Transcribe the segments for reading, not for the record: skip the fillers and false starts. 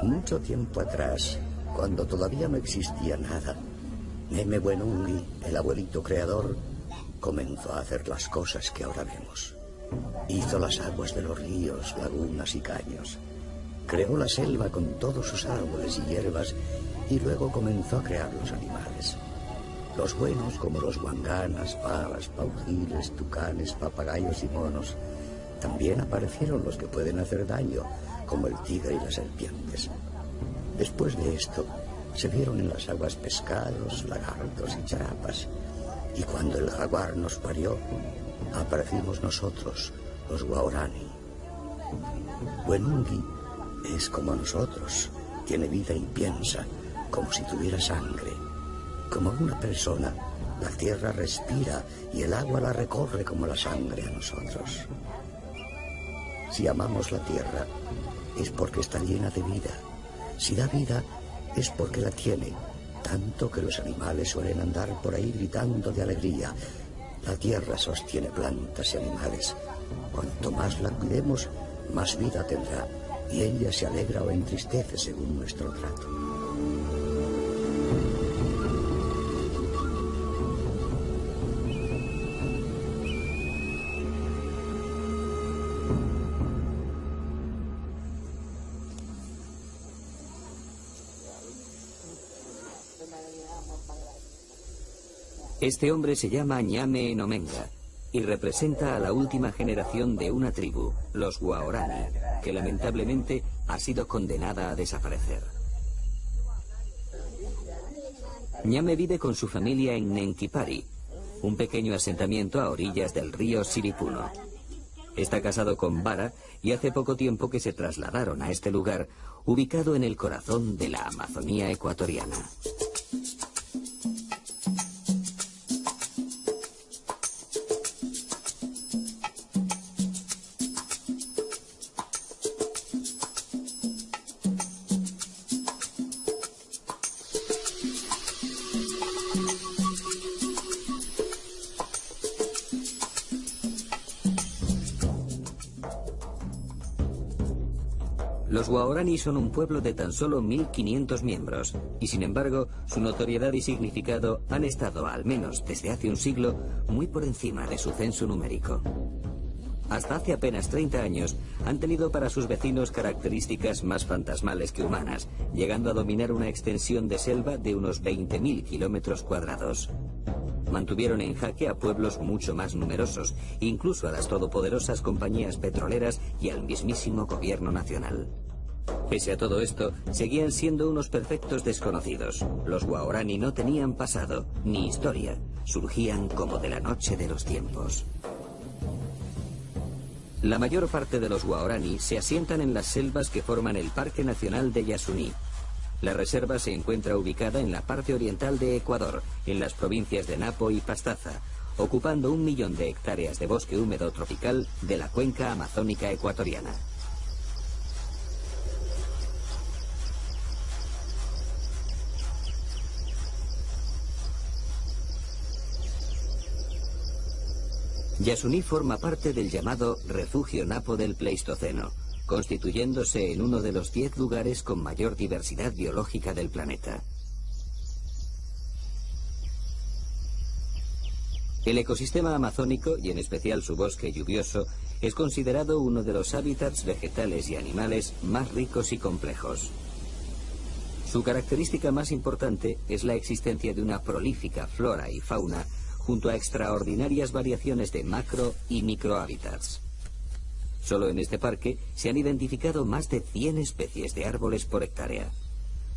Mucho tiempo atrás, cuando todavía no existía nada, Neme Wenungi, el abuelito creador, comenzó a hacer las cosas que ahora vemos. Hizo las aguas de los ríos, lagunas y caños. Creó la selva con todos sus árboles y hierbas y luego comenzó a crear los animales. Los buenos como los guanganas, pavas, paujiles, tucanes, papagayos y monos. También aparecieron los que pueden hacer daño, como el tigre y las serpientes. Después de esto, se vieron en las aguas pescados, lagartos y charapas. Y cuando el jaguar nos parió, aparecimos nosotros, los Waorani. Wenungi es como nosotros, tiene vida y piensa, como si tuviera sangre. Como una persona, la tierra respira y el agua la recorre como la sangre a nosotros. Si amamos la tierra, es porque está llena de vida. Si da vida, es porque la tiene, tanto que los animales suelen andar por ahí gritando de alegría. La tierra sostiene plantas y animales. Cuanto más la cuidemos, más vida tendrá, y ella se alegra o entristece según nuestro trato. Este hombre se llama Ñame Enomenga y representa a la última generación de una tribu, los Waorani, que lamentablemente ha sido condenada a desaparecer. Ñame vive con su familia en Nenkipari, un pequeño asentamiento a orillas del río Siripuno. Está casado con Bara y hace poco tiempo que se trasladaron a este lugar, ubicado en el corazón de la Amazonía ecuatoriana. Los Waorani son un pueblo de tan solo 1.500 miembros, y sin embargo, su notoriedad y significado han estado, al menos desde hace un siglo, muy por encima de su censo numérico. Hasta hace apenas 30 años, han tenido para sus vecinos características más fantasmales que humanas, llegando a dominar una extensión de selva de unos 20.000 kilómetros cuadrados. Mantuvieron en jaque a pueblos mucho más numerosos, incluso a las todopoderosas compañías petroleras y al mismísimo gobierno nacional. Pese a todo esto, seguían siendo unos perfectos desconocidos. Los Waorani no tenían pasado, ni historia. Surgían como de la noche de los tiempos. La mayor parte de los Waorani se asientan en las selvas que forman el Parque Nacional de Yasuní. La reserva se encuentra ubicada en la parte oriental de Ecuador, en las provincias de Napo y Pastaza, ocupando 1 millón de hectáreas de bosque húmedo tropical de la cuenca amazónica ecuatoriana. Yasuní forma parte del llamado Refugio Napo del Pleistoceno, constituyéndose en uno de los 10 lugares con mayor diversidad biológica del planeta. El ecosistema amazónico, y en especial su bosque lluvioso, es considerado uno de los hábitats vegetales y animales más ricos y complejos. Su característica más importante es la existencia de una prolífica flora y fauna, junto a extraordinarias variaciones de macro y microhábitats. Solo en este parque se han identificado más de 100 especies de árboles por hectárea.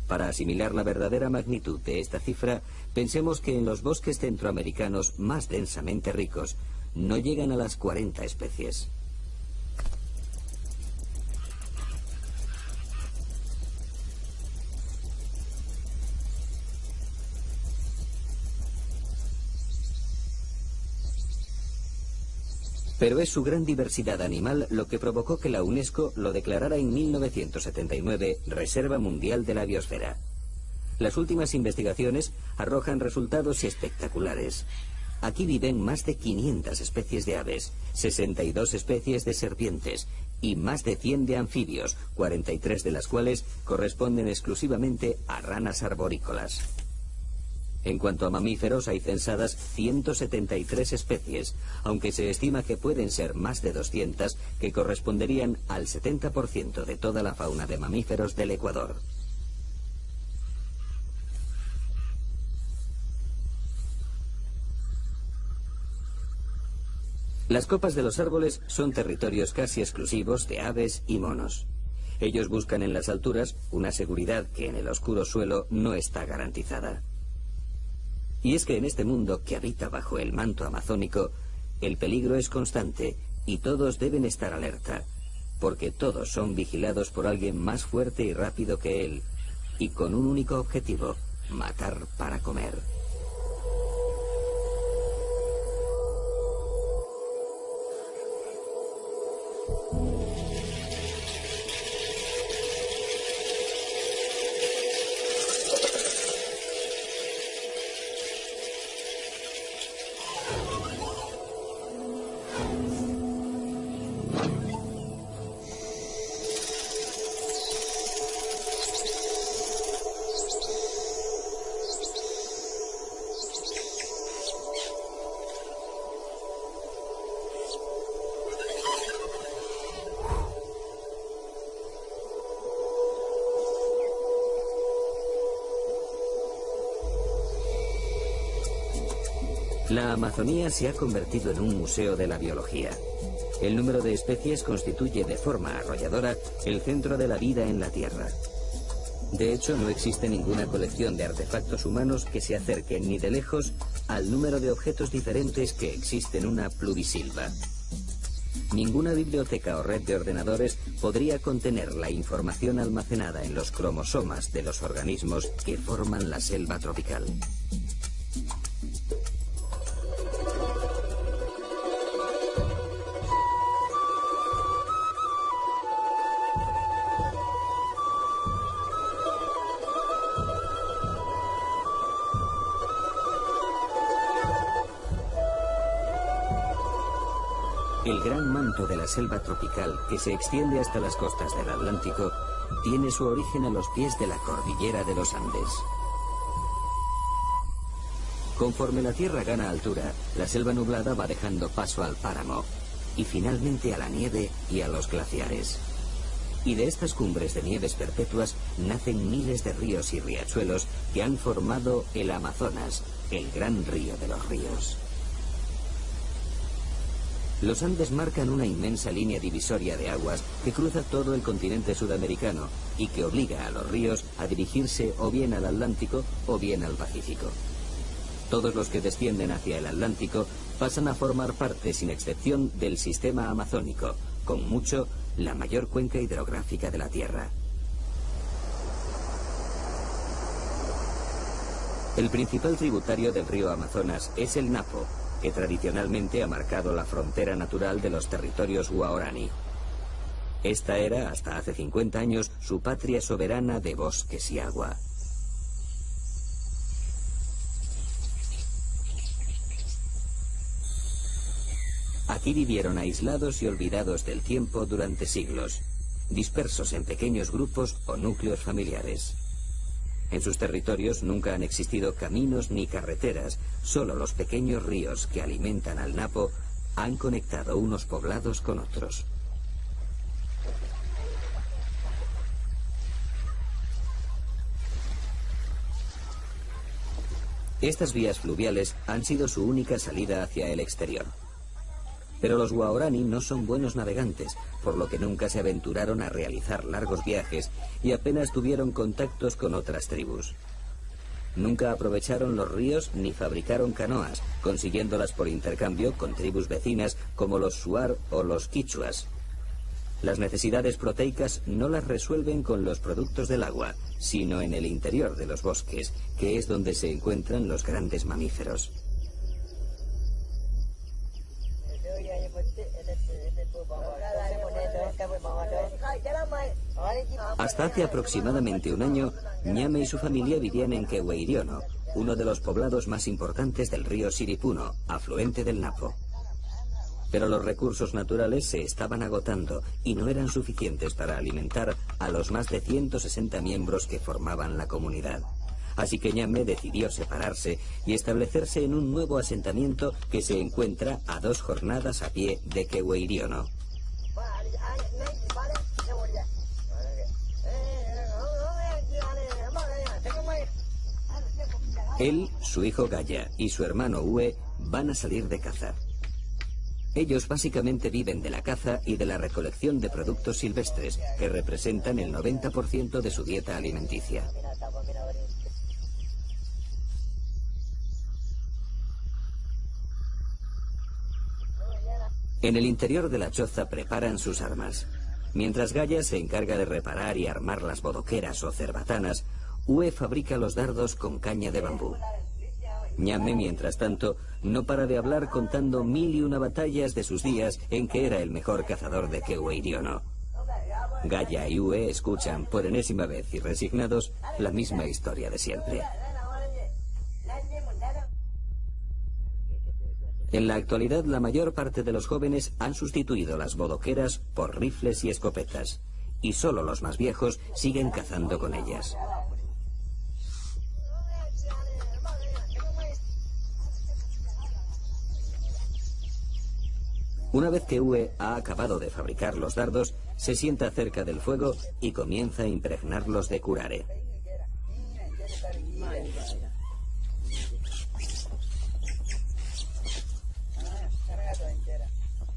Para asimilar la verdadera magnitud de esta cifra, pensemos que en los bosques centroamericanos más densamente ricos no llegan a las 40 especies. Pero es su gran diversidad animal lo que provocó que la UNESCO lo declarara en 1979 Reserva Mundial de la Biosfera. Las últimas investigaciones arrojan resultados espectaculares. Aquí viven más de 500 especies de aves, 62 especies de serpientes, y más de 100 de anfibios, 43 de las cuales corresponden exclusivamente a ranas arborícolas. En cuanto a mamíferos, hay censadas 173 especies, aunque se estima que pueden ser más de 200, que corresponderían al 70% de toda la fauna de mamíferos del Ecuador. Las copas de los árboles son territorios casi exclusivos de aves y monos. Ellos buscan en las alturas una seguridad que en el oscuro suelo no está garantizada. Y es que en este mundo que habita bajo el manto amazónico, el peligro es constante y todos deben estar alerta, porque todos son vigilados por alguien más fuerte y rápido que él, y con un único objetivo: matar para comer. La Amazonía se ha convertido en un museo de la biología. El número de especies constituye de forma arrolladora el centro de la vida en la Tierra. De hecho, no existe ninguna colección de artefactos humanos que se acerquen ni de lejos al número de objetos diferentes que existe en una pluvisilva. Ninguna biblioteca o red de ordenadores podría contener la información almacenada en los cromosomas de los organismos que forman la selva tropical. El gran manto de la selva tropical, que se extiende hasta las costas del Atlántico, tiene su origen a los pies de la cordillera de los Andes. Conforme la Tierra gana altura, la selva nublada va dejando paso al páramo, y finalmente a la nieve y a los glaciares. Y de estas cumbres de nieves perpetuas nacen miles de ríos y riachuelos que han formado el Amazonas, el gran río de los ríos. Los Andes marcan una inmensa línea divisoria de aguas que cruza todo el continente sudamericano y que obliga a los ríos a dirigirse o bien al Atlántico o bien al Pacífico. Todos los que descienden hacia el Atlántico pasan a formar parte, sin excepción, del sistema amazónico, con mucho la mayor cuenca hidrográfica de la Tierra. El principal tributario del río Amazonas es el Napo, que tradicionalmente ha marcado la frontera natural de los territorios Guaraní. Esta era, hasta hace 50 años, su patria soberana de bosques y agua. Aquí vivieron aislados y olvidados del tiempo durante siglos, dispersos en pequeños grupos o núcleos familiares. En sus territorios nunca han existido caminos ni carreteras, solo los pequeños ríos que alimentan al Napo han conectado unos poblados con otros. Estas vías fluviales han sido su única salida hacia el exterior. Pero los Guaraní no son buenos navegantes, por lo que nunca se aventuraron a realizar largos viajes y apenas tuvieron contactos con otras tribus. Nunca aprovecharon los ríos ni fabricaron canoas, consiguiéndolas por intercambio con tribus vecinas como los Shuar o los Quichuas. Las necesidades proteicas no las resuelven con los productos del agua, sino en el interior de los bosques, que es donde se encuentran los grandes mamíferos. Hasta hace aproximadamente un año, Ñame y su familia vivían en Quehueiriono, uno de los poblados más importantes del río Siripuno, afluente del Napo. Pero los recursos naturales se estaban agotando y no eran suficientes para alimentar a los más de 160 miembros que formaban la comunidad. Así que Ñame decidió separarse y establecerse en un nuevo asentamiento que se encuentra a 2 jornadas a pie de Keweiryōno. Él, su hijo Gaya y su hermano Ue van a salir de caza. Ellos básicamente viven de la caza y de la recolección de productos silvestres, que representan el 90% de su dieta alimenticia. En el interior de la choza preparan sus armas. Mientras Gaya se encarga de reparar y armar las bodoqueras o cerbatanas, Ue fabrica los dardos con caña de bambú. Ñame, mientras tanto, no para de hablar contando 1001 batallas de sus días en que era el mejor cazador de Keweiryōno. Gaya y Ue escuchan por enésima vez y resignados la misma historia de siempre. En la actualidad, la mayor parte de los jóvenes han sustituido las bodoqueras por rifles y escopetas, y solo los más viejos siguen cazando con ellas. Una vez que Ue ha acabado de fabricar los dardos, se sienta cerca del fuego y comienza a impregnarlos de curare.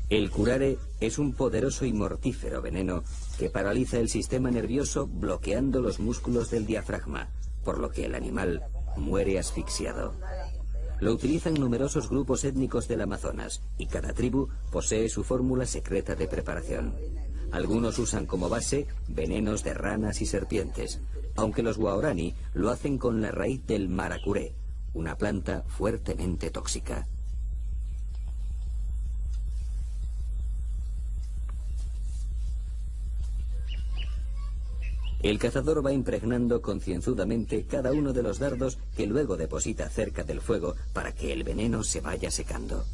El curare es un poderoso y mortífero veneno que paraliza el sistema nervioso bloqueando los músculos del diafragma, por lo que el animal muere asfixiado. Lo utilizan numerosos grupos étnicos del Amazonas y cada tribu posee su fórmula secreta de preparación. Algunos usan como base venenos de ranas y serpientes, aunque los Waorani lo hacen con la raíz del maracuré, una planta fuertemente tóxica. El cazador va impregnando concienzudamente cada uno de los dardos que luego deposita cerca del fuego para que el veneno se vaya secando.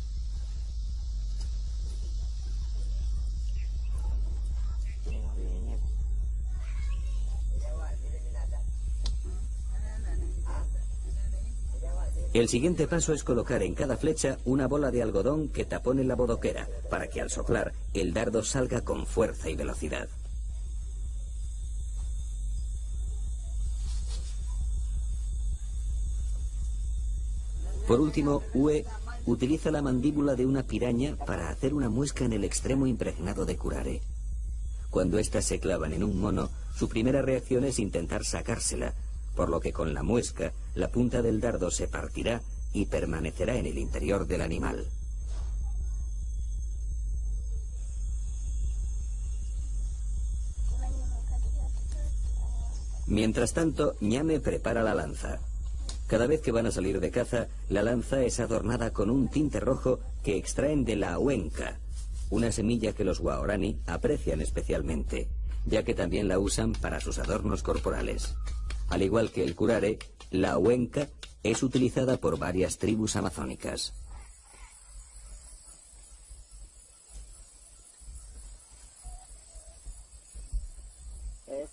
El siguiente paso es colocar en cada flecha una bola de algodón que tapone la bodoquera para que al soplar el dardo salga con fuerza y velocidad. Por último, Ue utiliza la mandíbula de una piraña para hacer una muesca en el extremo impregnado de curare. Cuando éstas se clavan en un mono, su primera reacción es intentar sacársela, por lo que con la muesca, la punta del dardo se partirá y permanecerá en el interior del animal. Mientras tanto, Ñame prepara la lanza. Cada vez que van a salir de caza, la lanza es adornada con un tinte rojo que extraen de la huenca, una semilla que los Waorani aprecian especialmente, ya que también la usan para sus adornos corporales. Al igual que el curare, la huenca es utilizada por varias tribus amazónicas.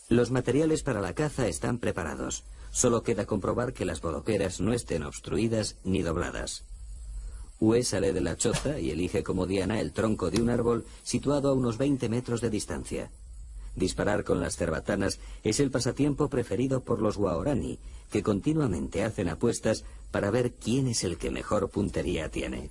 Los materiales para la caza están preparados. Solo queda comprobar que las bodoqueras no estén obstruidas ni dobladas. Ue sale de la choza y elige como diana el tronco de un árbol situado a unos 20 metros de distancia. Disparar con las cerbatanas es el pasatiempo preferido por los Waorani, que continuamente hacen apuestas para ver quién es el que mejor puntería tiene.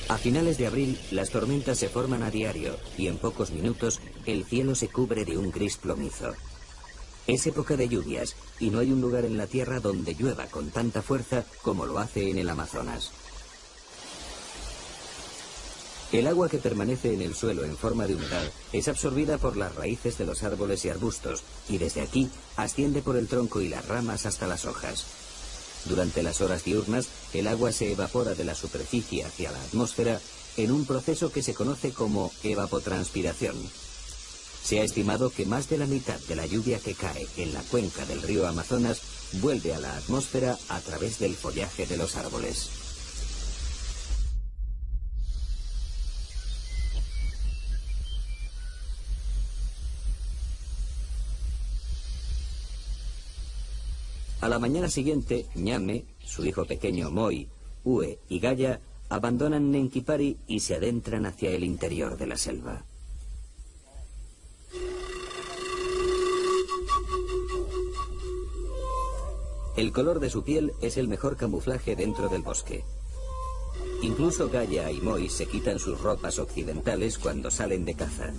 A finales de abril, las tormentas se forman a diario y en pocos minutos el cielo se cubre de un gris plomizo. Es época de lluvias y no hay un lugar en la Tierra donde llueva con tanta fuerza como lo hace en el Amazonas. El agua que permanece en el suelo en forma de humedad es absorbida por las raíces de los árboles y arbustos y desde aquí asciende por el tronco y las ramas hasta las hojas. Durante las horas diurnas, el agua se evapora de la superficie hacia la atmósfera en un proceso que se conoce como evapotranspiración. Se ha estimado que más de la mitad de la lluvia que cae en la cuenca del río Amazonas vuelve a la atmósfera a través del follaje de los árboles. A la mañana siguiente, Ñame, su hijo pequeño Moi, Ue y Gaya abandonan Nenquipari y se adentran hacia el interior de la selva. El color de su piel es el mejor camuflaje dentro del bosque. Incluso Gaya y Moi se quitan sus ropas occidentales cuando salen de caza.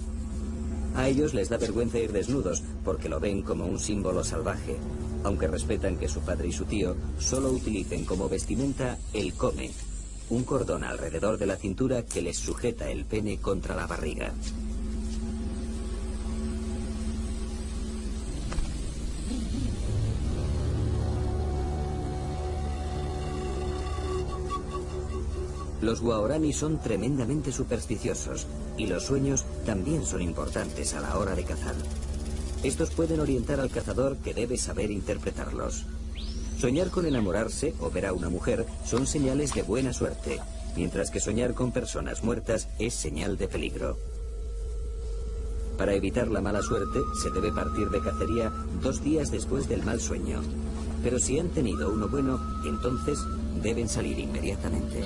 A ellos les da vergüenza ir desnudos porque lo ven como un símbolo salvaje, aunque respetan que su padre y su tío solo utilicen como vestimenta el come, un cordón alrededor de la cintura que les sujeta el pene contra la barriga. Los guaraní son tremendamente supersticiosos y los sueños también son importantes a la hora de cazar. Estos pueden orientar al cazador, que debe saber interpretarlos. Soñar con enamorarse o ver a una mujer son señales de buena suerte, mientras que soñar con personas muertas es señal de peligro. Para evitar la mala suerte, se debe partir de cacería 2 días después del mal sueño. Pero si han tenido uno bueno, entonces deben salir inmediatamente.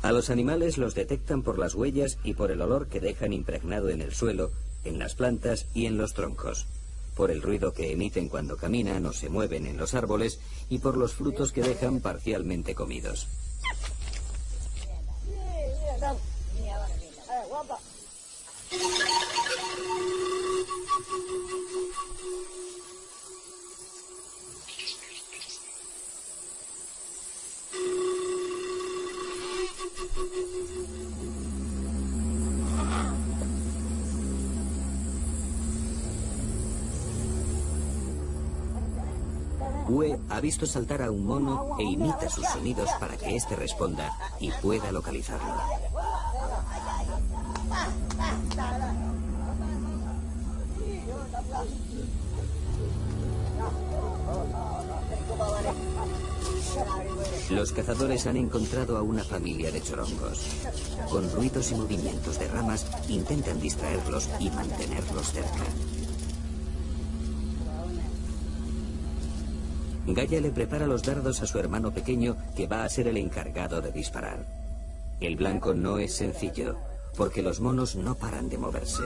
A los animales los detectan por las huellas y por el olor que dejan impregnado en el suelo, en las plantas y en los troncos, por el ruido que emiten cuando caminan o se mueven en los árboles y por los frutos que dejan parcialmente comidos. Ue ha visto saltar a un mono e imita sus sonidos para que éste responda y pueda localizarlo. Los cazadores han encontrado a una familia de chorongos. Con ruidos y movimientos de ramas intentan distraerlos y mantenerlos cerca. Gaya le prepara los dardos a su hermano pequeño, que va a ser el encargado de disparar. El blanco no es sencillo, porque los monos no paran de moverse.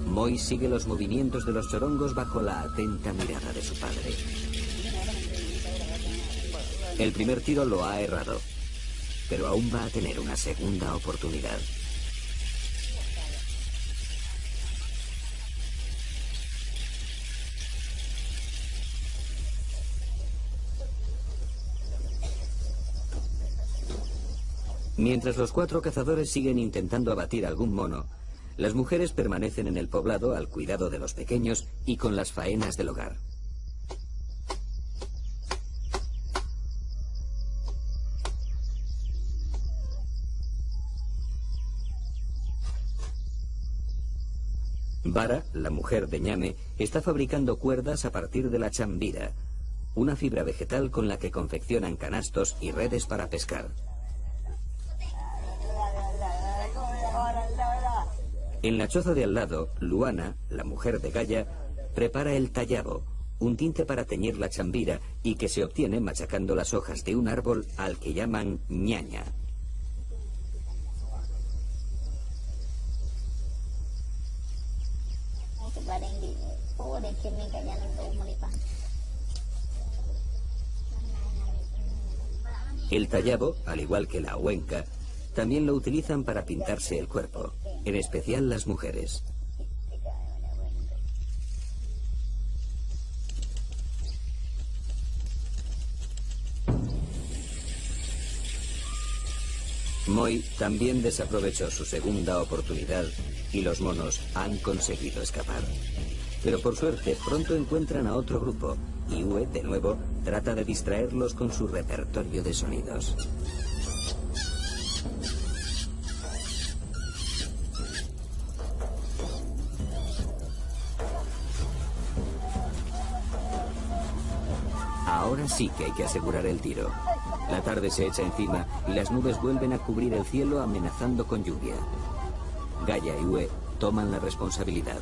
Moi sigue los movimientos de los chorongos bajo la atenta mirada de su padre. El primer tiro lo ha errado, pero aún va a tener una segunda oportunidad. Mientras los 4 cazadores siguen intentando abatir algún mono, las mujeres permanecen en el poblado al cuidado de los pequeños y con las faenas del hogar. Vara, la mujer de Ñame, está fabricando cuerdas a partir de la chambira, una fibra vegetal con la que confeccionan canastos y redes para pescar. En la choza de al lado, Luana, la mujer de Gaya, prepara el tallabo, un tinte para teñir la chambira y que se obtiene machacando las hojas de un árbol al que llaman ñaña. El tallabo, al igual que la huenca, también lo utilizan para pintarse el cuerpo, en especial las mujeres. Moi también desaprovechó su segunda oportunidad y los monos han conseguido escapar. Pero por suerte pronto encuentran a otro grupo y Uwe, de nuevo, trata de distraerlos con su repertorio de sonidos. Ahora sí que hay que asegurar el tiro. La tarde se echa encima y las nubes vuelven a cubrir el cielo amenazando con lluvia. Gaia y Uwe toman la responsabilidad.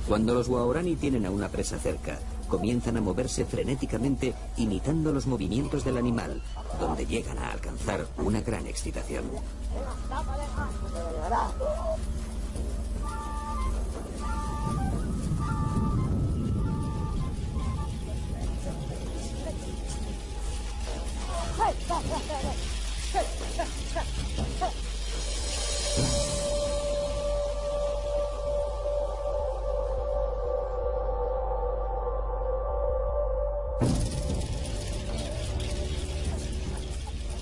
Cuando los Waorani tienen a una presa cerca, comienzan a moverse frenéticamente imitando los movimientos del animal, donde llegan a alcanzar una gran excitación.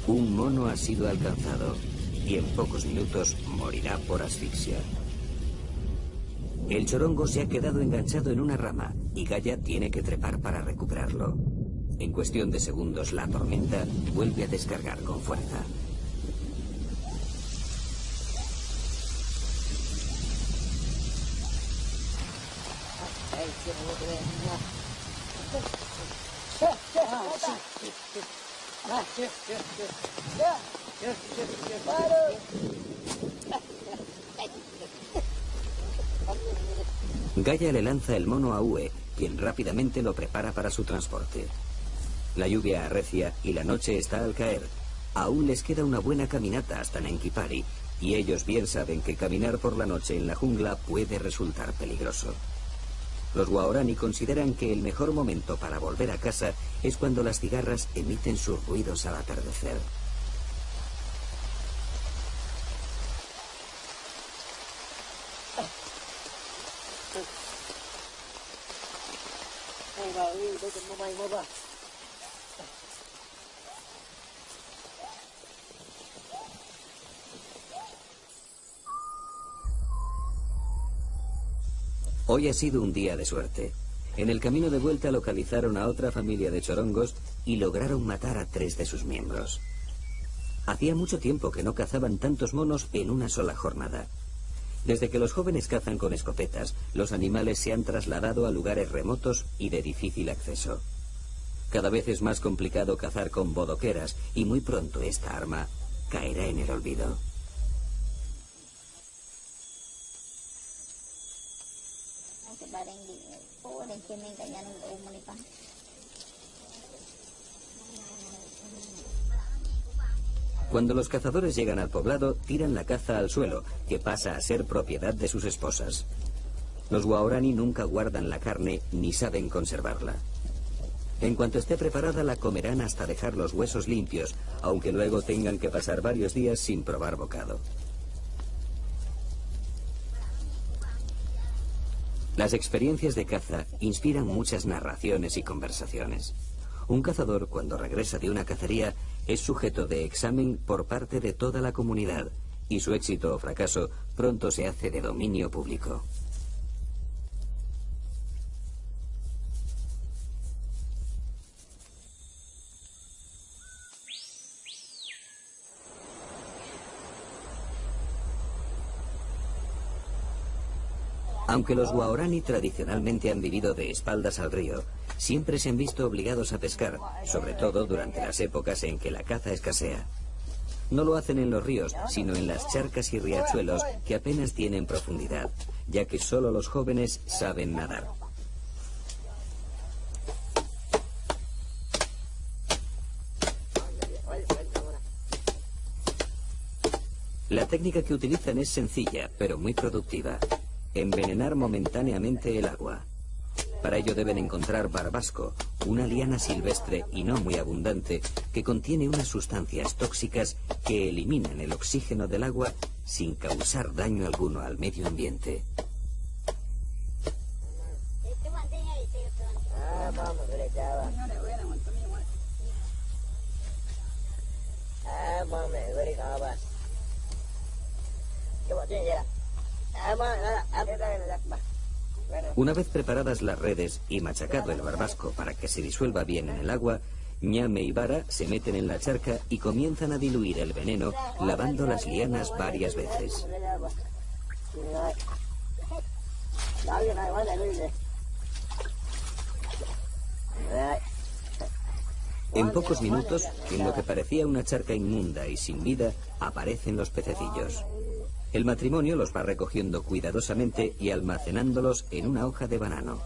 Un mono ha sido alcanzado y en pocos minutos morirá por asfixia. El chorongo se ha quedado enganchado en una rama y Gaia tiene que trepar para recuperarlo. En cuestión de segundos la tormenta vuelve a descargar con fuerza. Gaia le lanza el mono a Uwe, quien rápidamente lo prepara para su transporte. La lluvia arrecia y la noche está al caer. Aún les queda una buena caminata hasta Nenkypari, y ellos bien saben que caminar por la noche en la jungla puede resultar peligroso. Los Waorani consideran que el mejor momento para volver a casa es cuando las cigarras emiten sus ruidos al atardecer. Hoy ha sido un día de suerte. En el camino de vuelta localizaron a otra familia de chorongos y lograron matar a 3 de sus miembros. Hacía mucho tiempo que no cazaban tantos monos en una sola jornada. Desde que los jóvenes cazan con escopetas, los animales se han trasladado a lugares remotos y de difícil acceso. Cada vez es más complicado cazar con bodoqueras y muy pronto esta arma caerá en el olvido. Cuando los cazadores llegan al poblado, tiran la caza al suelo, que pasa a ser propiedad de sus esposas. Los Waorani nunca guardan la carne ni saben conservarla. En cuanto esté preparada, la comerán hasta dejar los huesos limpios, aunque luego tengan que pasar varios días sin probar bocado. Las experiencias de caza inspiran muchas narraciones y conversaciones. Un cazador, cuando regresa de una cacería, es sujeto de examen por parte de toda la comunidad, y su éxito o fracaso pronto se hace de dominio público. Aunque los Waorani tradicionalmente han vivido de espaldas al río, siempre se han visto obligados a pescar, sobre todo durante las épocas en que la caza escasea. No lo hacen en los ríos, sino en las charcas y riachuelos que apenas tienen profundidad, ya que solo los jóvenes saben nadar. La técnica que utilizan es sencilla, pero muy productiva. Envenenar momentáneamente el agua. Para ello deben encontrar barbasco, una liana silvestre y no muy abundante que contiene unas sustancias tóxicas que eliminan el oxígeno del agua sin causar daño alguno al medio ambiente. Una vez preparadas las redes y machacado el barbasco para que se disuelva bien en el agua, Ñame y Vara se meten en la charca y comienzan a diluir el veneno lavando las lianas varias veces. En pocos minutos, en lo que parecía una charca inmunda y sin vida, aparecen los pececillos. El matrimonio los va recogiendo cuidadosamente y almacenándolos en una hoja de banano.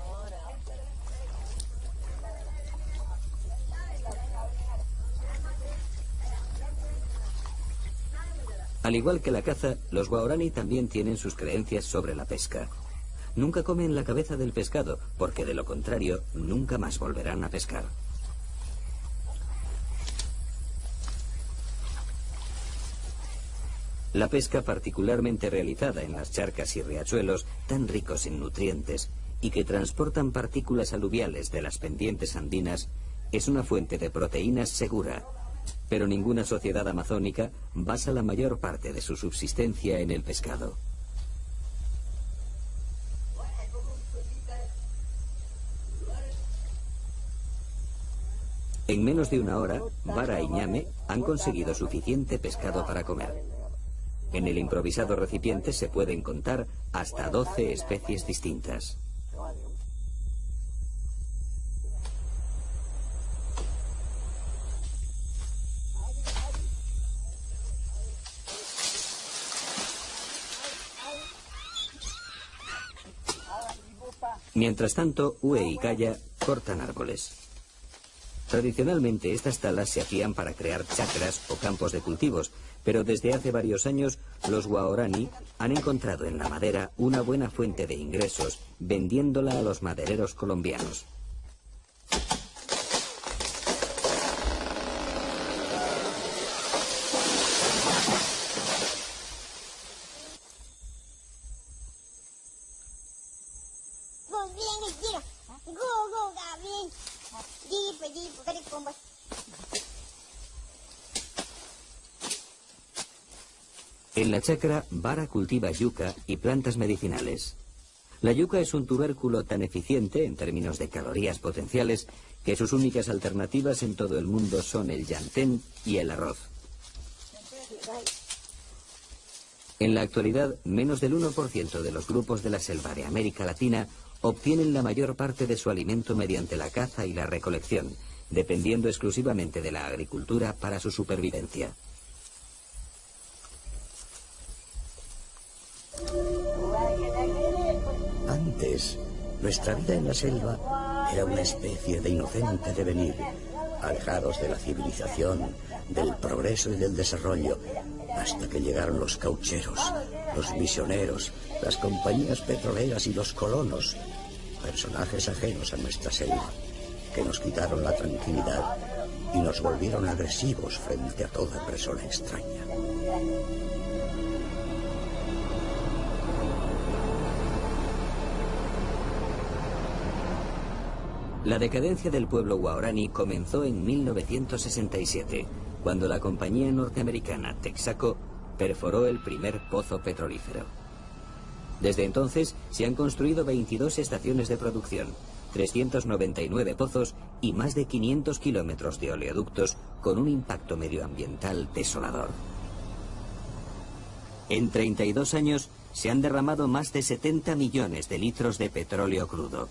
Al igual que la caza, los guaraní también tienen sus creencias sobre la pesca. Nunca comen la cabeza del pescado, porque de lo contrario, nunca más volverán a pescar. La pesca, particularmente realizada en las charcas y riachuelos tan ricos en nutrientes y que transportan partículas aluviales de las pendientes andinas, es una fuente de proteínas segura, pero ninguna sociedad amazónica basa la mayor parte de su subsistencia en el pescado. En menos de una hora, Vara y Ñame han conseguido suficiente pescado para comer. En el improvisado recipiente se pueden contar hasta 12 especies distintas. Mientras tanto, Ue y Kaya cortan árboles. Tradicionalmente estas talas se hacían para crear chacras o campos de cultivos, pero desde hace varios años los guaraní han encontrado en la madera una buena fuente de ingresos vendiéndola a los madereros colombianos. En la chacra, Vara cultiva yuca y plantas medicinales. La yuca es un tubérculo tan eficiente en términos de calorías potenciales que sus únicas alternativas en todo el mundo son el llantén y el arroz. En la actualidad, menos del 1% de los grupos de la selva de América Latina obtienen la mayor parte de su alimento mediante la caza y la recolección, dependiendo exclusivamente de la agricultura para su supervivencia. Antes, nuestra vida en la selva era una especie de inocente devenir, alejados de la civilización, del progreso y del desarrollo, hasta que llegaron los caucheros, los misioneros, las compañías petroleras y los colonos, personajes ajenos a nuestra selva, que nos quitaron la tranquilidad y nos volvieron agresivos frente a toda persona extraña. La decadencia del pueblo guaraní comenzó en 1967, cuando la compañía norteamericana Texaco perforó el primer pozo petrolífero. Desde entonces se han construido 22 estaciones de producción, 399 pozos y más de 500 kilómetros de oleoductos con un impacto medioambiental desolador. En 32 años se han derramado más de 70 millones de litros de petróleo crudo.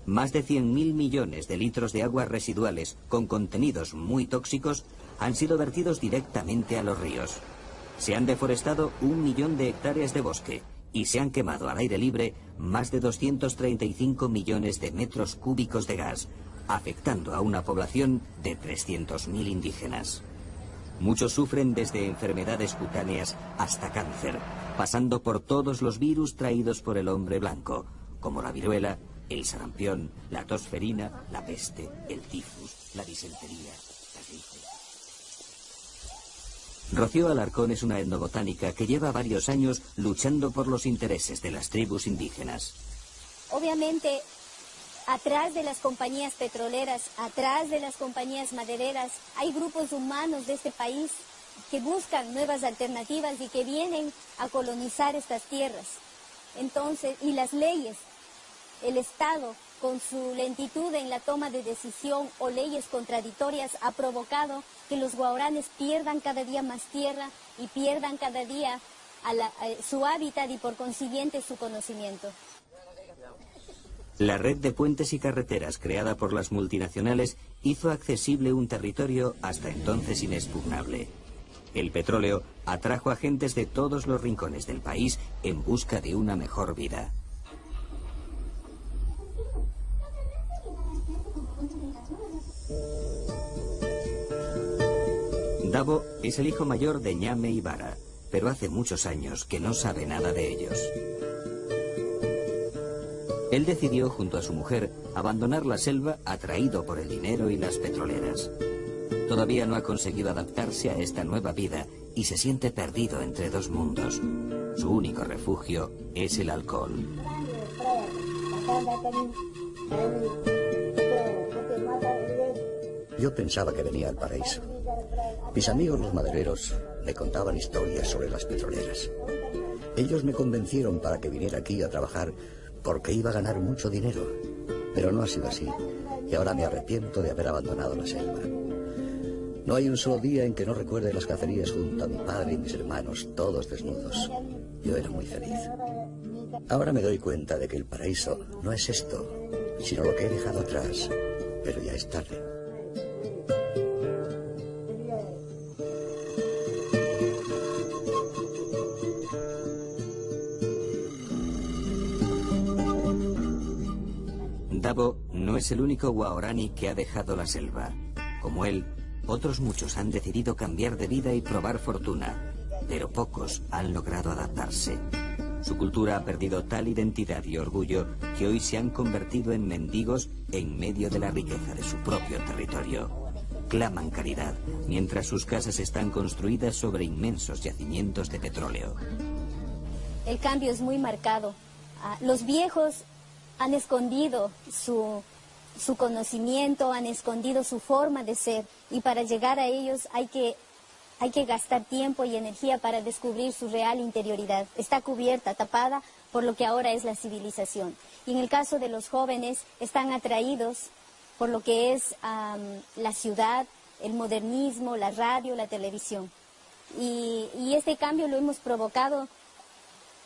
Más de 100.000 millones de litros de aguas residuales con contenidos muy tóxicos han sido vertidos directamente a los ríos. Se han deforestado 1 millón de hectáreas de bosque y se han quemado al aire libre más de 235 millones de metros cúbicos de gas, afectando a una población de 300.000 indígenas. Muchos sufren desde enfermedades cutáneas hasta cáncer, pasando por todos los virus traídos por el hombre blanco, como la viruela, el sarampión, la tosferina, la peste, el tifus, la disentería, la gripe. Rocío Alarcón es una etnobotánica que lleva varios años luchando por los intereses de las tribus indígenas. Obviamente Atrás de las compañías petroleras, atrás de las compañías madereras, hay grupos humanos de este país que buscan nuevas alternativas y que vienen a colonizar estas tierras. Entonces, y las leyes, el Estado, con su lentitud en la toma de decisión o leyes contradictorias, ha provocado que los guaraníes pierdan cada día más tierra y pierdan cada día su hábitat y por consiguiente su conocimiento. La red de puentes y carreteras creada por las multinacionales hizo accesible un territorio hasta entonces inexpugnable. El petróleo atrajo a gentes de todos los rincones del país en busca de una mejor vida. Davo es el hijo mayor de Ñame y Vara, pero hace muchos años que no sabe nada de ellos. Él decidió, junto a su mujer, abandonar la selva atraído por el dinero y las petroleras. Todavía no ha conseguido adaptarse a esta nueva vida y se siente perdido entre dos mundos. Su único refugio es el alcohol. Yo pensaba que venía al paraíso. Mis amigos los madereros me contaban historias sobre las petroleras. Ellos me convencieron para que viniera aquí a trabajar porque iba a ganar mucho dinero. Pero no ha sido así, y ahora me arrepiento de haber abandonado la selva. No hay un solo día en que no recuerde las cacerías junto a mi padre y mis hermanos, todos desnudos. Yo era muy feliz. Ahora me doy cuenta de que el paraíso no es esto, sino lo que he dejado atrás, pero ya es tarde. Davo no es el único guaraní que ha dejado la selva. Como él, otros muchos han decidido cambiar de vida y probar fortuna, pero pocos han logrado adaptarse. Su cultura ha perdido tal identidad y orgullo que hoy se han convertido en mendigos en medio de la riqueza de su propio territorio. Claman caridad, mientras sus casas están construidas sobre inmensos yacimientos de petróleo. El cambio es muy marcado. Los viejos han escondido su conocimiento, han escondido su forma de ser, y para llegar a ellos hay que gastar tiempo y energía para descubrir su real interioridad. Está cubierta, tapada por lo que ahora es la civilización. Y en el caso de los jóvenes, están atraídos por lo que es la ciudad, el modernismo, la radio, la televisión. Y este cambio lo hemos provocado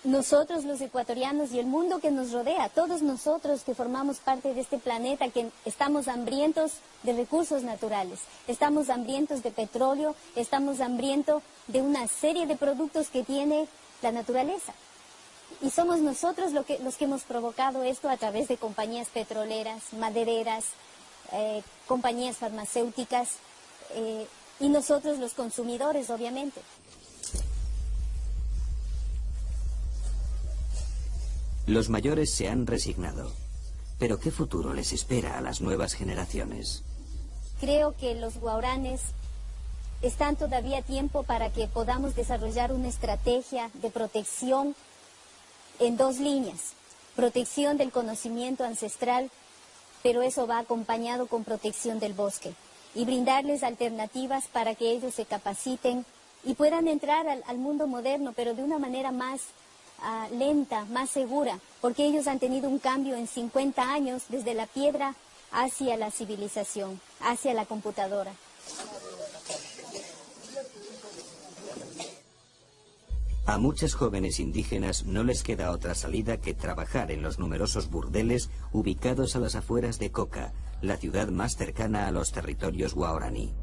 nosotros los ecuatorianos y el mundo que nos rodea, todos nosotros que formamos parte de este planeta, que estamos hambrientos de recursos naturales, estamos hambrientos de petróleo, estamos hambrientos de una serie de productos que tiene la naturaleza. Y somos nosotros los que hemos provocado esto a través de compañías petroleras, madereras, compañías farmacéuticas, y nosotros los consumidores, obviamente. Los mayores se han resignado, pero ¿qué futuro les espera a las nuevas generaciones? Creo que los guaraníes están todavía a tiempo para que podamos desarrollar una estrategia de protección en dos líneas. Protección del conocimiento ancestral, pero eso va acompañado con protección del bosque. Y brindarles alternativas para que ellos se capaciten y puedan entrar al mundo moderno, pero de una manera más lenta, más segura, porque ellos han tenido un cambio en 50 años desde la piedra hacia la civilización, hacia la computadora. A muchas jóvenes indígenas no les queda otra salida que trabajar en los numerosos burdeles ubicados a las afueras de Coca, la ciudad más cercana a los territorios guaraní.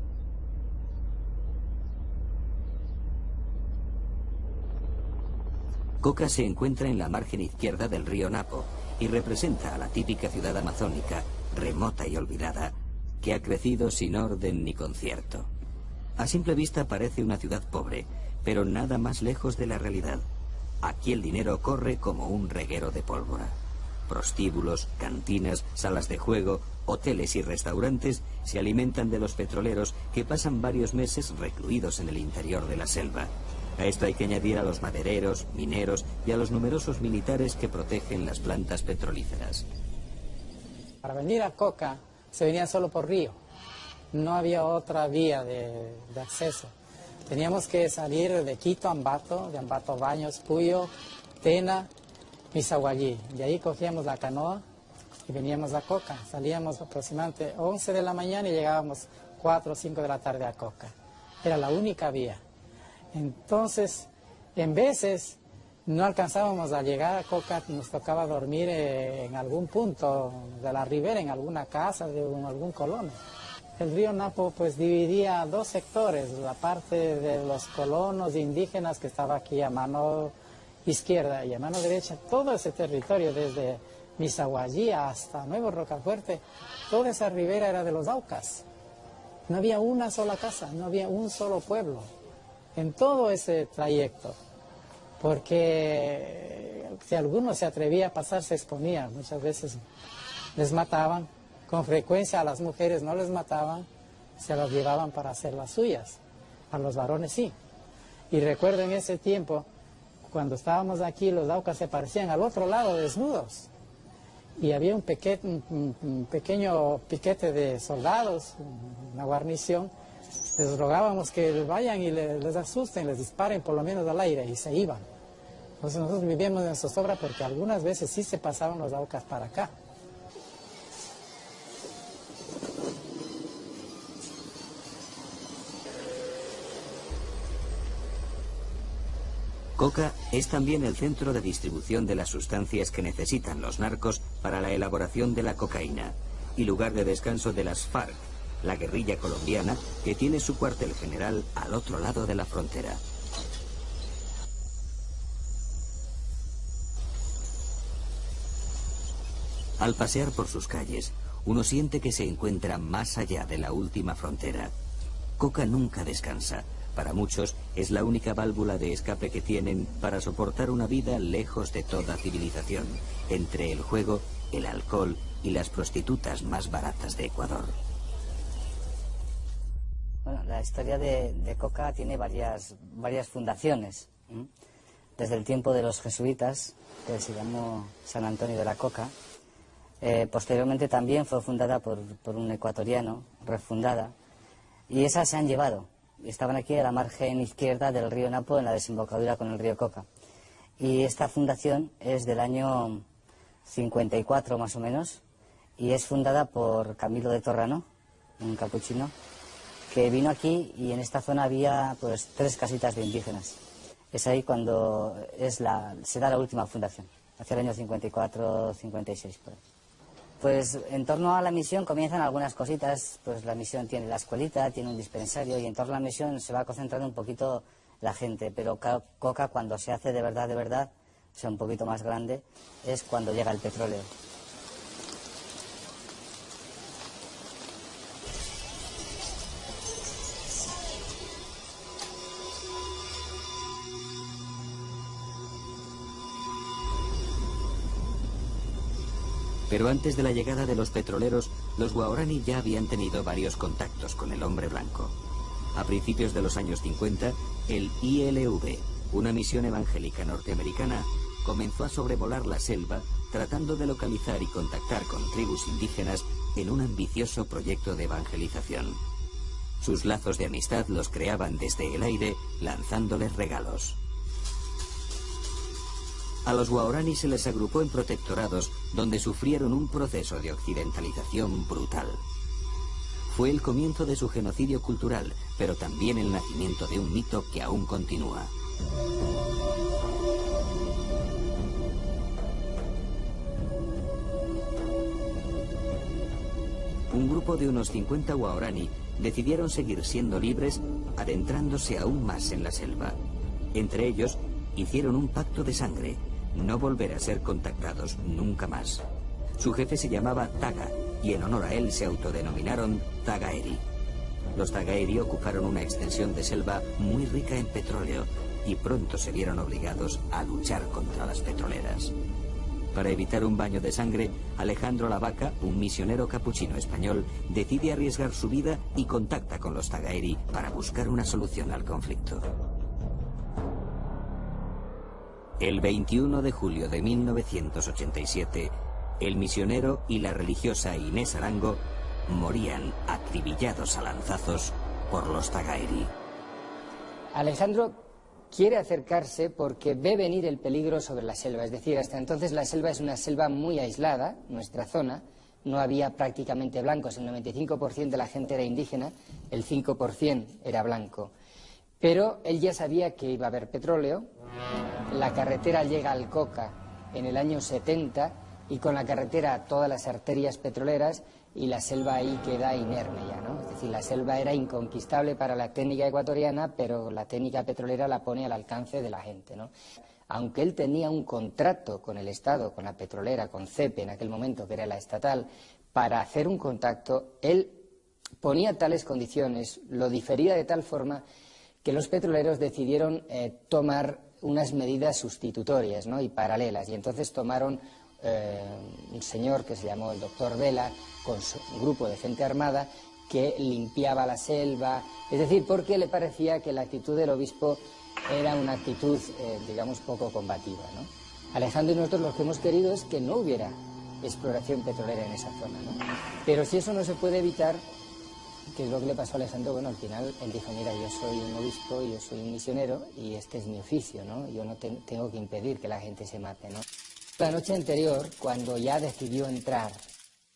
Coca se encuentra en la margen izquierda del río Napo y representa a la típica ciudad amazónica, remota y olvidada, que ha crecido sin orden ni concierto. A simple vista parece una ciudad pobre, pero nada más lejos de la realidad. Aquí el dinero corre como un reguero de pólvora. Prostíbulos, cantinas, salas de juego, hoteles y restaurantes se alimentan de los petroleros que pasan varios meses recluidos en el interior de la selva. A esto hay que añadir a los madereros, mineros y a los numerosos militares que protegen las plantas petrolíferas. Para venir a Coca se venía solo por río. No había otra vía de acceso. Teníamos que salir de Quito a Ambato, de Ambato Baños, Puyo, Tena, Misahuallí. De ahí cogíamos la canoa y veníamos a Coca. Salíamos aproximadamente 11 de la mañana y llegábamos 4 o 5 de la tarde a Coca. Era la única vía. Entonces, en veces no alcanzábamos a llegar a Coca, nos tocaba dormir en algún punto de la ribera, en alguna casa de algún colono. El río Napo pues dividía dos sectores, la parte de los colonos indígenas que estaba aquí a mano izquierda y a mano derecha, todo ese territorio desde Misahuallí hasta Nuevo Rocafuerte, toda esa ribera era de los Aucas. No había una sola casa, no había un solo pueblo en todo ese trayecto, porque si alguno se atrevía a pasar se exponía, muchas veces les mataban, con frecuencia a las mujeres no les mataban, se las llevaban para hacer las suyas, a los varones sí. Y recuerdo en ese tiempo, cuando estábamos aquí, los Aucas se parecían al otro lado desnudos, y había un pequeño piquete de soldados, una guarnición. Les rogábamos que vayan y les asusten, les disparen por lo menos al aire, y se iban. Entonces nosotros vivíamos en zozobra porque algunas veces sí se pasaban los Aucas para acá. Coca es también el centro de distribución de las sustancias que necesitan los narcos para la elaboración de la cocaína y lugar de descanso de las FARC, la guerrilla colombiana que tiene su cuartel general al otro lado de la frontera. Al pasear por sus calles, uno siente que se encuentra más allá de la última frontera. Coca nunca descansa. Para muchos es la única válvula de escape que tienen para soportar una vida lejos de toda civilización, entre el juego, el alcohol y las prostitutas más baratas de Ecuador. Bueno, la historia de Coca tiene varias fundaciones. Desde el tiempo de los jesuitas, que se llamó San Antonio de la Coca. Posteriormente también fue fundada por un ecuatoriano, refundada, y esas se han llevado. Estaban aquí a la margen izquierda del río Napo, en la desembocadura con el río Coca. Y esta fundación es del año 54 más o menos, y es fundada por Camilo de Torrano, un capuchino, que vino aquí y en esta zona había pues 3 casitas de indígenas. Es ahí cuando se da la última fundación, hacia el año 54-56. Pues en torno a la misión comienzan algunas cositas, pues la misión tiene la escuelita, tiene un dispensario y en torno a la misión se va concentrando un poquito la gente, pero Coca cuando se hace de verdad, o sea un poquito más grande, es cuando llega el petróleo. Pero antes de la llegada de los petroleros, los guaraní ya habían tenido varios contactos con el hombre blanco. A principios de los años 50, el ILV, una misión evangélica norteamericana, comenzó a sobrevolar la selva tratando de localizar y contactar con tribus indígenas en un ambicioso proyecto de evangelización. Sus lazos de amistad los creaban desde el aire, lanzándoles regalos. A los guaraní se les agrupó en protectorados donde sufrieron un proceso de occidentalización brutal. Fue el comienzo de su genocidio cultural, pero también el nacimiento de un mito que aún continúa. Un grupo de unos 50 guaraní decidieron seguir siendo libres, adentrándose aún más en la selva. Entre ellos, hicieron un pacto de sangre: no volver a ser contactados nunca más. Su jefe se llamaba Taga, y en honor a él se autodenominaron Tagaeri. Los Tagaeri ocuparon una extensión de selva muy rica en petróleo, y pronto se vieron obligados a luchar contra las petroleras. Para evitar un baño de sangre, Alejandro Lavaca, un misionero capuchino español, decide arriesgar su vida y contacta con los Tagaeri para buscar una solución al conflicto. El 21 de julio de 1987, El misionero y la religiosa Inés Arango morían acribillados a lanzazos por los Zagaeri. Alejandro quiere acercarse porque ve venir el peligro sobre la selva. Es decir, hasta entonces la selva es una selva muy aislada, nuestra zona. No había prácticamente blancos, el 95% de la gente era indígena, el 5% era blanco. Pero él ya sabía que iba a haber petróleo, la carretera llega al Coca en el año 70 y con la carretera todas las arterias petroleras y la selva ahí queda inerme ya, ¿no? Es decir, la selva era inconquistable para la técnica ecuatoriana, pero la técnica petrolera la pone al alcance de la gente, ¿no? Aunque él tenía un contrato con el Estado, con la petrolera, con CEPE en aquel momento, que era la estatal, para hacer un contacto, él ponía tales condiciones, lo difería de tal forma que los petroleros decidieron tomar unas medidas sustitutorias, ¿no? Y paralelas, y entonces tomaron un señor que se llamó el doctor Vela, con su grupo de gente armada, que limpiaba la selva, es decir, porque le parecía que la actitud del obispo era una actitud, digamos, poco combativa, ¿no? Alejandro y nosotros lo que hemos querido es que no hubiera exploración petrolera en esa zona, ¿no? Pero si eso no se puede evitar, que es lo que le pasó a Alejandro, bueno, al final él dijo, mira, yo soy un obispo, yo soy un misionero y este es mi oficio, ¿no? Yo no tengo que impedir que la gente se mate, ¿no? La noche anterior, cuando ya decidió entrar,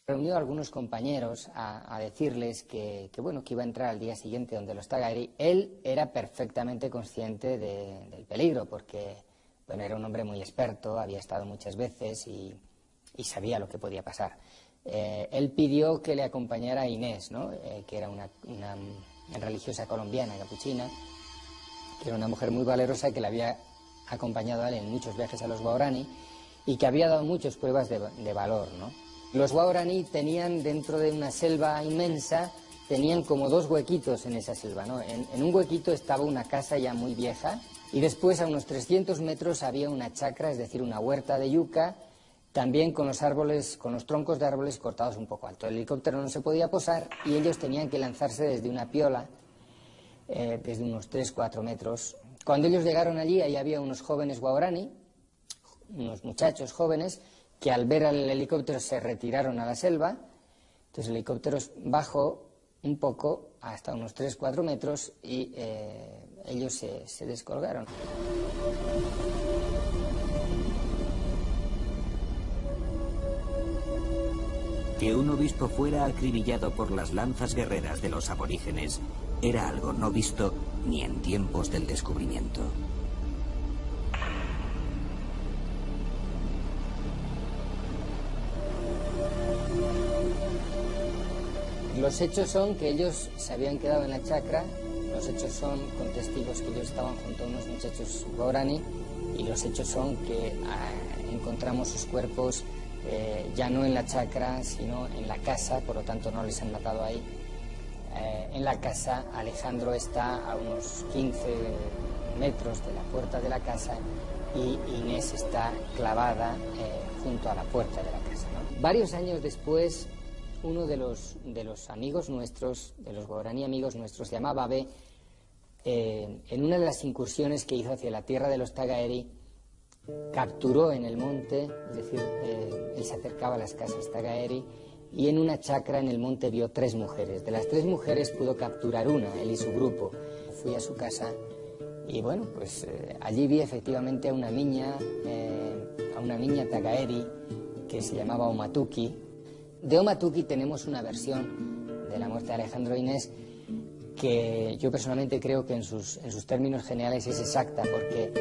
reunió a algunos compañeros a decirles que iba a entrar al día siguiente donde los Zagaeri. Él era perfectamente consciente del peligro, porque bueno, era un hombre muy experto, había estado muchas veces y sabía lo que podía pasar. Él pidió que le acompañara a Inés, ¿no? Que era una religiosa colombiana, capuchina, que era una mujer muy valerosa que le había acompañado a él en muchos viajes a los Guaraní y que había dado muchas pruebas de valor, ¿no? Los Guaraní tenían dentro de una selva inmensa, tenían como dos huequitos en esa selva, ¿no? En un huequito estaba una casa ya muy vieja y después a unos 300 metros había una chacra, es decir, una huerta de yuca, también con los árboles, con los troncos de árboles cortados un poco alto. El helicóptero no se podía posar y ellos tenían que lanzarse desde una piola, desde unos 3-4 metros. Cuando ellos llegaron allí, ahí había unos jóvenes Guaraní, unos muchachos jóvenes, que al ver al helicóptero se retiraron a la selva. Entonces el helicóptero bajó un poco hasta unos 3-4 metros y ellos se descolgaron. Que un obispo fuera acribillado por las lanzas guerreras de los aborígenes era algo no visto ni en tiempos del descubrimiento. Los hechos son que ellos se habían quedado en la chacra, los hechos son con testigos que ellos estaban junto a unos muchachos Guaraní y los hechos son que encontramos sus cuerpos ya no en la chacra, sino en la casa, por lo tanto no les han matado ahí. En la casa Alejandro está a unos 15 metros de la puerta de la casa y Inés está clavada junto a la puerta de la casa, ¿no? Varios años después, uno de los amigos nuestros, de los Guaraní amigos nuestros, se llamaba Abe, en una de las incursiones que hizo hacia la tierra de los Zagaeri, capturó en el monte, es decir, él se acercaba a las casas Zagaeri y en una chacra en el monte vio 3 mujeres. De las 3 mujeres pudo capturar una, él y su grupo. Fui a su casa y bueno, pues allí vi efectivamente a una niña Zagaeri que se llamaba Omatuki. De Omatuki tenemos una versión de la muerte de Alejandro e Inés que yo personalmente creo que en sus términos generales es exacta, porque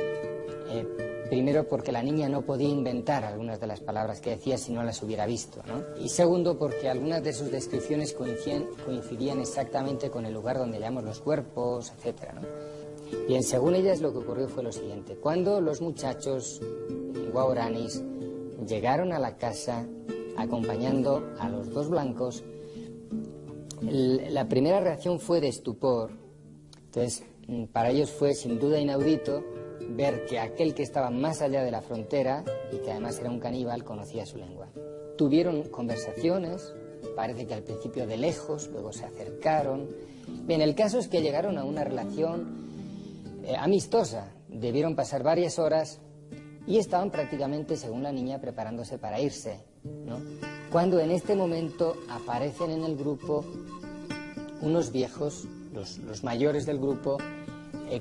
primero porque la niña no podía inventar algunas de las palabras que decía si no las hubiera visto, ¿no? Y segundo porque algunas de sus descripciones coincidían exactamente con el lugar donde hallamos los cuerpos, etcétera, ¿no? Bien, según ellas lo que ocurrió fue lo siguiente. Cuando los muchachos guaraníes llegaron a la casa acompañando a los 2 blancos, la primera reacción fue de estupor. Entonces, para ellos fue sin duda inaudito ver que aquel que estaba más allá de la frontera y que además era un caníbal conocía su lengua. Tuvieron conversaciones, parece que al principio de lejos, luego se acercaron. Bien, el caso es que llegaron a una relación amistosa. Debieron pasar varias horas y estaban prácticamente, según la niña, preparándose para irse. ¿no? Cuando en este momento aparecen en el grupo unos viejos, los mayores del grupo,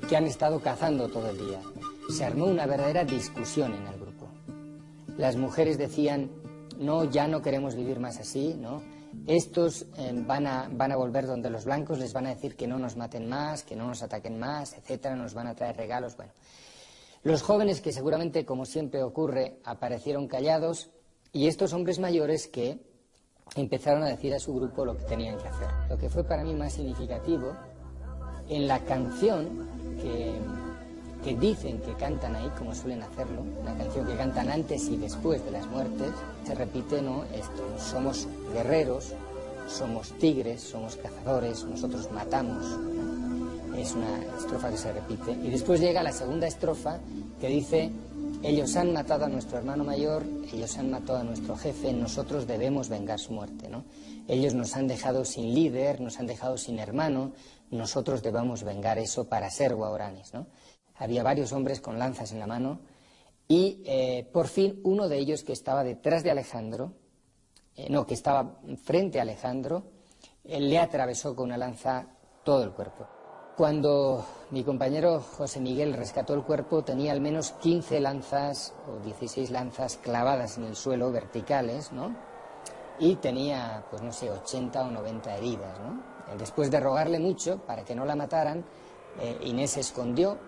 que han estado cazando todo el día. Se armó una verdadera discusión en el grupo. Las mujeres decían, no, ya no queremos vivir más así, ¿no? Estos van a volver donde los blancos, les van a decir que no nos maten más, que no nos ataquen más, etcétera, nos van a traer regalos, bueno. Los jóvenes, que seguramente, como siempre ocurre, aparecieron callados, y estos hombres mayores que empezaron a decir a su grupo lo que tenían que hacer. Lo que fue para mí más significativo, en la canción que dicen que cantan ahí, como suelen hacerlo, una canción que cantan antes y después de las muertes, se repite, ¿no?, esto: somos guerreros, somos tigres, somos cazadores, nosotros matamos, ¿no? Es una estrofa que se repite. Y después llega la segunda estrofa que dice: ellos han matado a nuestro hermano mayor, ellos han matado a nuestro jefe, nosotros debemos vengar su muerte, ¿no? Ellos nos han dejado sin líder, nos han dejado sin hermano, nosotros debemos vengar eso para ser guaraníes, ¿no? Había varios hombres con lanzas en la mano y por fin uno de ellos, que estaba detrás de Alejandro, que estaba frente a Alejandro, le atravesó con una lanza todo el cuerpo. Cuando mi compañero José Miguel rescató el cuerpo, tenía al menos 15 lanzas o 16 lanzas clavadas en el suelo, verticales, ¿no? Y tenía, pues no sé, 80 o 90 heridas, ¿no? Después de rogarle mucho para que no la mataran, Inés se escondió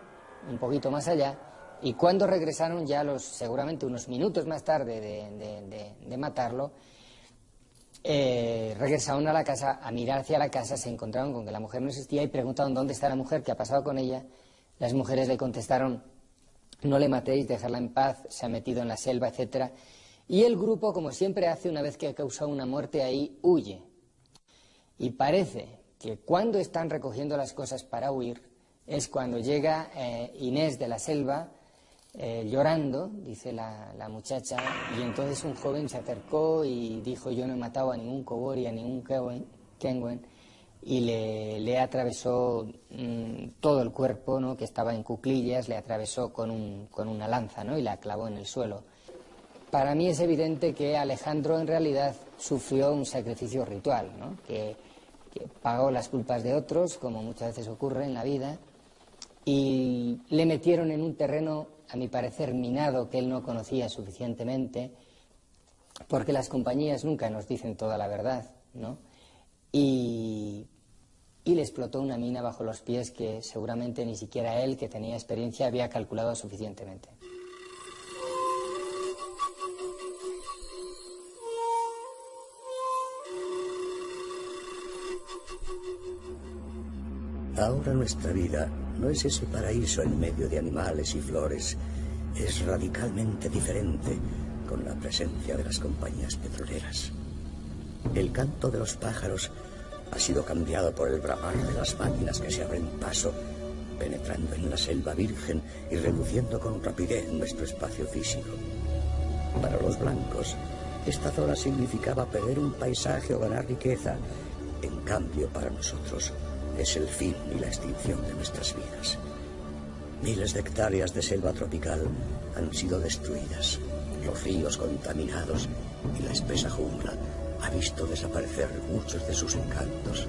un poquito más allá, y cuando regresaron ya seguramente unos minutos más tarde de matarlo, regresaron a la casa, a mirar hacia la casa, se encontraron con que la mujer no existía y preguntaron dónde está la mujer, qué ha pasado con ella. Las mujeres le contestaron: no le matéis, dejadla en paz, se ha metido en la selva, etcétera. Y el grupo, como siempre hace una vez que ha causado una muerte ahí, huye. Y parece que cuando están recogiendo las cosas para huir es cuando llega Inés de la selva, llorando, dice la muchacha, y entonces un joven se acercó y dijo: yo no he matado a ningún Cobori, a ningún Kenwen, y le atravesó todo el cuerpo, ¿no?, que estaba en cuclillas, le atravesó con una lanza, ¿no?, y la clavó en el suelo. Para mí es evidente que Alejandro en realidad sufrió un sacrificio ritual, ¿no?, que pagó las culpas de otros, como muchas veces ocurre en la vida, y le metieron en un terreno, a mi parecer, minado, que él no conocía suficientemente, porque las compañías nunca nos dicen toda la verdad, ¿no? Y le explotó una mina bajo los pies que seguramente ni siquiera él, que tenía experiencia, había calculado suficientemente. Ahora nuestra vida no es ese paraíso en medio de animales y flores. Es radicalmente diferente con la presencia de las compañías petroleras. El canto de los pájaros ha sido cambiado por el bramar de las máquinas que se abren paso, penetrando en la selva virgen y reduciendo con rapidez nuestro espacio físico. Para los blancos, esta zona significaba perder un paisaje o ganar riqueza. En cambio, para nosotros, es el fin y la extinción de nuestras vidas. Miles de hectáreas de selva tropical han sido destruidas, los ríos contaminados y la espesa jungla ha visto desaparecer muchos de sus encantos.